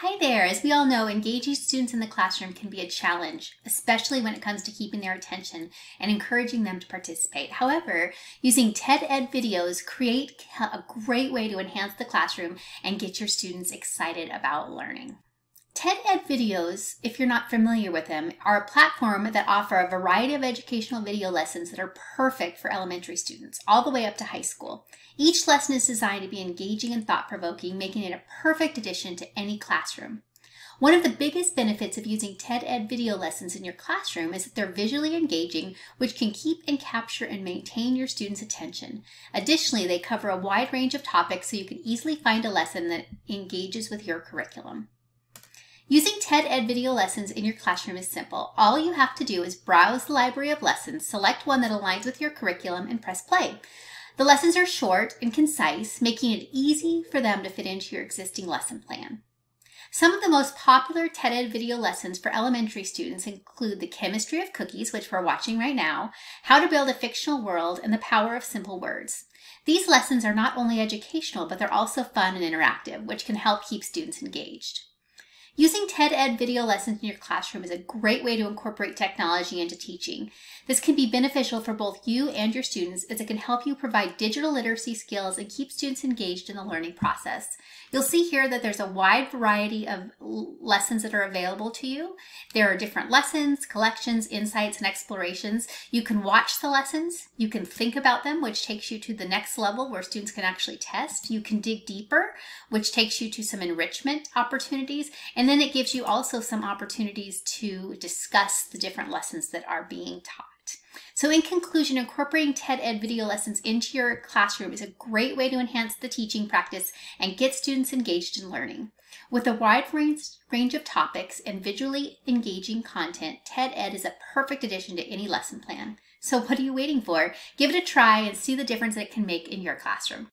Hi there. As we all know, engaging students in the classroom can be a challenge, especially when it comes to keeping their attention and encouraging them to participate. However, using TED Ed videos create a great way to enhance the classroom and get your students excited about learning. TED Ed videos, if you're not familiar with them, are a platform that offer a variety of educational video lessons that are perfect for elementary students, all the way up to high school. Each lesson is designed to be engaging and thought-provoking, making it a perfect addition to any classroom. One of the biggest benefits of using TED Ed video lessons in your classroom is that they're visually engaging, which can keep and capture and maintain your students' attention. Additionally, they cover a wide range of topics, so you can easily find a lesson that engages with your curriculum. Using TED Ed video lessons in your classroom is simple. All you have to do is browse the library of lessons, select one that aligns with your curriculum, and press play. The lessons are short and concise, making it easy for them to fit into your existing lesson plan. Some of the most popular TED Ed video lessons for elementary students include the chemistry of cookies, which we're watching right now, how to build a fictional world, and the power of simple words. These lessons are not only educational, but they're also fun and interactive, which can help keep students engaged. Using TED Ed video lessons in your classroom is a great way to incorporate technology into teaching. This can be beneficial for both you and your students, as it can help you provide digital literacy skills and keep students engaged in the learning process. You'll see here that there's a wide variety of lessons that are available to you. There are different lessons, collections, insights, and explorations. You can watch the lessons, you can think about them, which takes you to the next level where students can actually test. You can dig deeper, which takes you to some enrichment opportunities. And then it gives you also some opportunities to discuss the different lessons that are being taught. So in conclusion, incorporating TED Ed video lessons into your classroom is a great way to enhance the teaching practice and get students engaged in learning. With a wide range of topics and visually engaging content, TED Ed is a perfect addition to any lesson plan. So what are you waiting for? Give it a try and see the difference it can make in your classroom.